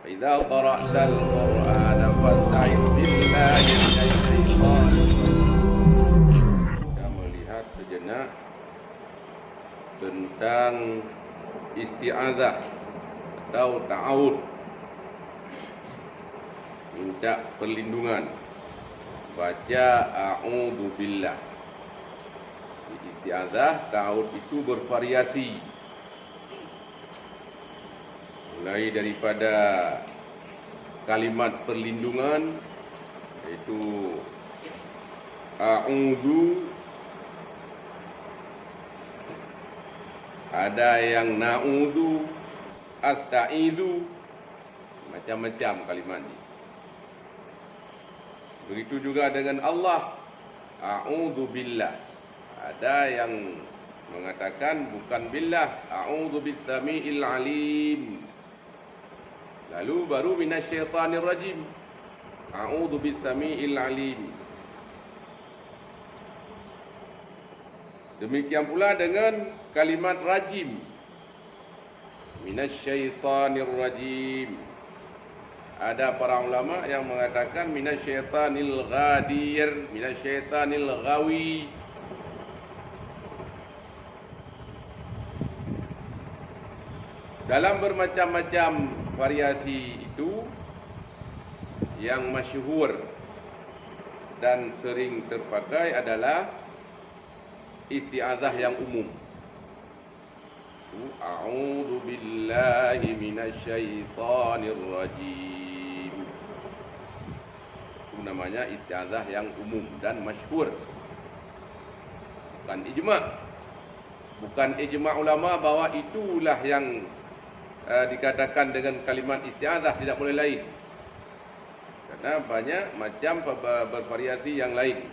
idza qara'tal Qur'ana fasta'id billahi minasy syaithanir rajim. Kita melihat sejenak tentang isti'adzah atau ta'awud, minta perlindungan, baca a'udzu billah. Isti'adzah, ta'awud itu bervariasi, mulai daripada kalimat perlindungan yaitu a'udzu, ada yang na'udzu, asta'idzu, macam-macam kalimat ini. Begitu juga dengan Allah, a'udzu billah. Ada yang mengatakan bukan billah, a'udzu bis-sami'il alim. Lalu baru minasyaitanir rajim, a'udzu bis-sami'il alim. Demikian pula dengan kalimat rajim, minasyaitanir rajim. Ada para ulama yang mengatakan minasyaitanil ghadir, minasyaitanil ghawi. Dalam bermacam-macam variasi itu, yang masyhur dan sering terpakai adalah isti'adzah yang umum. A'udzu billahi minasyaitonir rajim. Itu namanya isti'adzah yang umum dan masyhur. Bukan ijma'. Bukan ijma' ulama bahwa itulah yang dikatakan dengan kalimat isti'adzah, tidak boleh lain. Karena banyak macam bervariasi yang lain.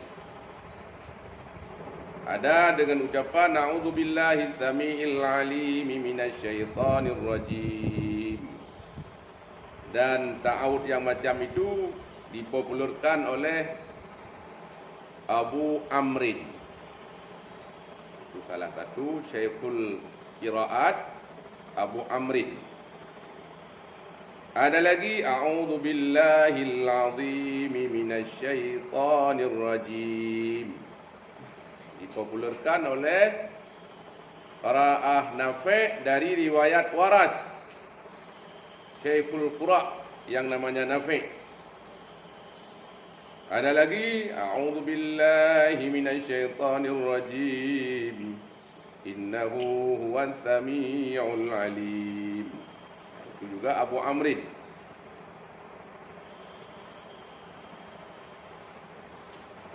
Ada dengan ucapan a'udzubillahi samiil alim minasyaitonir rajim. Dan ta'awud yang macam itu dipopulerkan oleh Abu Amrin. Itu salah satu syekhul qiraat, Abu Amrin. Ada lagi a'udzubillahil azim minasyaitonir rajim. Dipopulerkan oleh qiraah Nafi' dari riwayat Waras, Syekhul Qura' yang namanya Nafi'. Ada lagi a'udzubillahi minasyaitonir rajim, innahu huwas samiul alim. Itu juga Abu Amrin.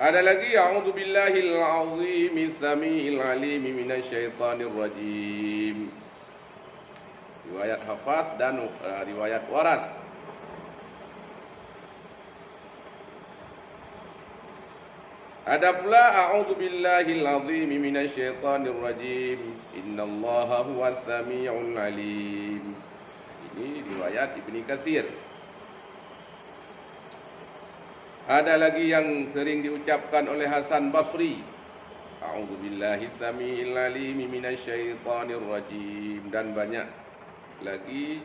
Ada lagi a'udzubillahil azimis samiil alim minasyaitonir rajim. Riwayat Hafaz dan riwayat Waras. Ada pula a'udzubillahil azim minasyaitonir rajim, innallaha huwas samiul alim. Ini riwayat Ibnu Katsir. Ada lagi yang sering diucapkan oleh Hasan Basri, a'udzubillahi samiil alim minasyaitonir rajim, dan banyak lagi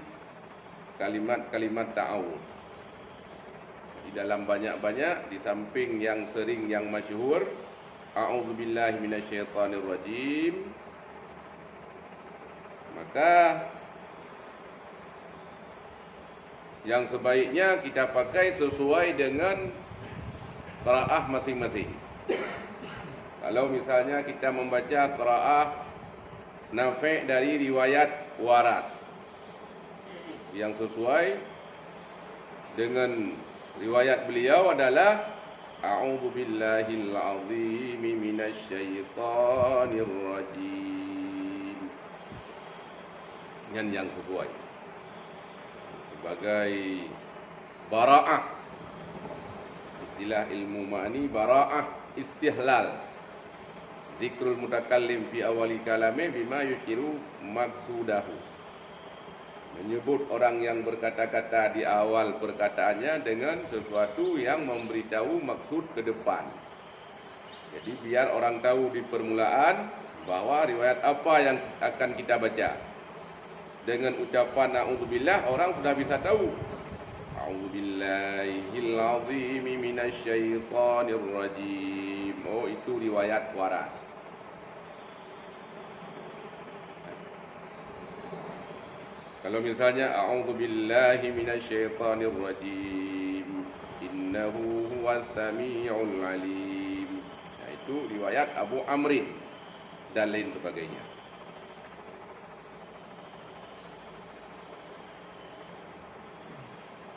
kalimat-kalimat ta'awud. Di dalam banyak-banyak, di samping yang sering, yang masyhur a'udzubillahi minasyaitonir rajim, maka yang sebaiknya kita pakai sesuai dengan qiraah masing-masing. Kalau misalnya kita membaca qiraah Nafi' dari riwayat Waras, yang sesuai dengan riwayat beliau adalah a'udzubillahil azim minasyaitonir rajim. Yang sesuai sebagai bara'ah. Istilah ilmu ma'ani bara'ah istihlal, zikrul mutakallim fi awali kalamih bima yushiru maqsudahu. Menyebut orang yang berkata-kata di awal perkataannya dengan sesuatu yang memberitahu maksud ke depan. Jadi biar orang tahu di permulaan bahwa riwayat apa yang akan kita baca. Dengan ucapan na'udzubillah, orang sudah bisa tahu A'udzu billahil azim minasyaitonir rajim. Oh, itu riwayat waras. Kalau misalnya a'udzu billahi minasyaitonir rajim. Innahu huwas samiul alim. Nah, itu riwayat Abu Amrin dan lain sebagainya.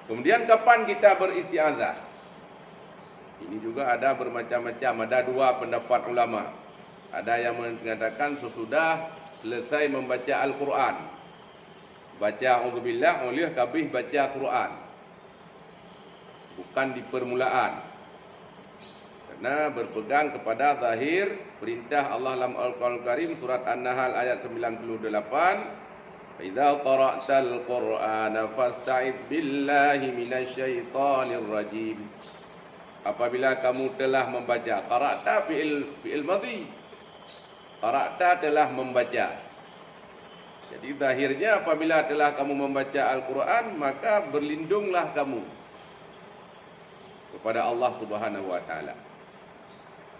Kemudian kapan kita beristiazah? Ini juga ada bermacam-macam, ada dua pendapat ulama. Ada yang mengatakan sesudah selesai membaca Al-Quran, baca auzubillah oleh habis baca Quran, bukan di permulaan, karena berpegang kepada zahir perintah Allah dalam Al-Qur'an Karim surat An-Nahl ayat 98. Idza qara'tal Qur'ana fasta'id billahi minasyaitonir rajim. Apabila kamu telah membaca, qara'ta fi'il madhi. Qara'ta telah membaca. Jadi zahirnya apabila telah kamu membaca Al-Qur'an, maka berlindunglah kamu kepada Allah Subhanahu wa taala.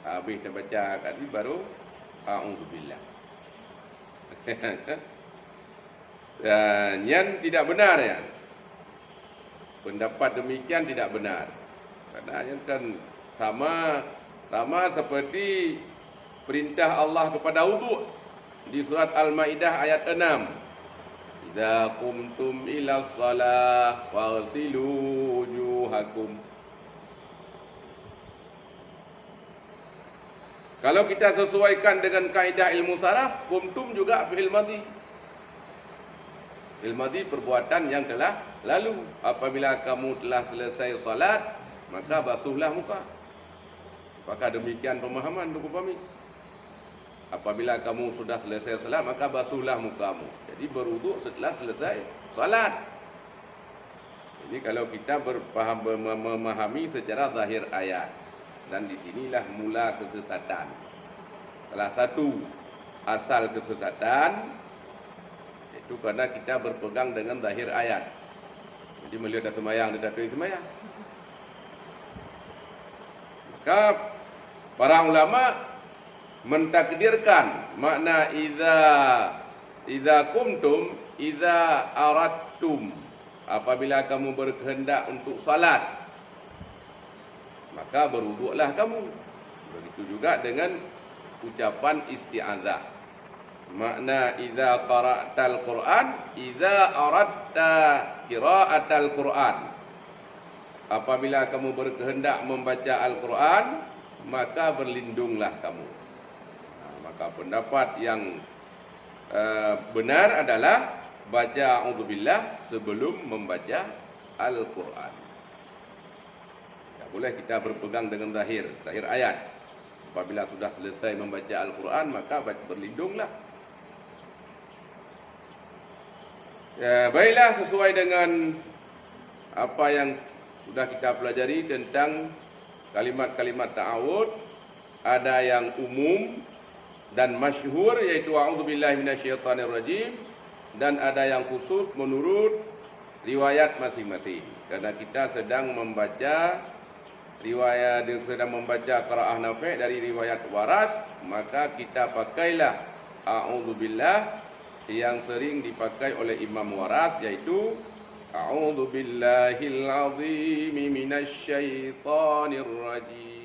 Habis baca tadi baru a'udzubillah. Dan yang tidak benar ya, pendapat demikian tidak benar, karena yang kan sama seperti perintah Allah kepada wudu di surat Al-Maidah ayat 6. Idza qumtum ila shalah faghsilu wujuhakum. Kalau kita sesuaikan dengan kaidah ilmu saraf, qumtum juga fi'il madhi. Fi'il madhi perbuatan yang telah lalu. Apabila kamu telah selesai salat, maka basuhlah muka. Apakah demikian pemahaman untuk kami? Apabila kamu sudah selesai salat, maka basuhlah mukamu. Jadi berwuduk setelah selesai salat. Ini kalau kita memahami secara zahir ayat. Dan di sinilah mula kesesatan. Salah satu asal kesesatan itu karena kita berpegang dengan zahir ayat. Jadi melihat sembahyang dia tak sembahyang. Maka para ulama mentakdirkan makna idza qumtum idza aradtum, apabila kamu berkehendak untuk salat, maka berwuduklah kamu. Begitu juga dengan ucapan isti'adzah. Makna idza qara'tal Qur'an, idza aradta qira'atal Qur'an. Apabila kamu berkehendak membaca Al-Qur'an, maka berlindunglah kamu. Nah, maka pendapat yang benar adalah baca auzubillah sebelum membaca Al-Qur'an. Tak boleh kita berpegang dengan zahir ayat. Apabila sudah selesai membaca Al-Quran, maka berlindunglah. Ya, baiklah, sesuai dengan apa yang sudah kita pelajari tentang kalimat-kalimat ta'awud, ada yang umum dan masyhur yaitu a'udzubillahi minasyaitonirrajim, dan ada yang khusus menurut riwayat masing-masing. Karena kita sedang membaca qiraah Nafi' dari riwayat waras, maka kita pakailah a'udzubillah yang sering dipakai oleh Imam Waras, yaitu a'udzubillahil azim minasyaitonir rajim.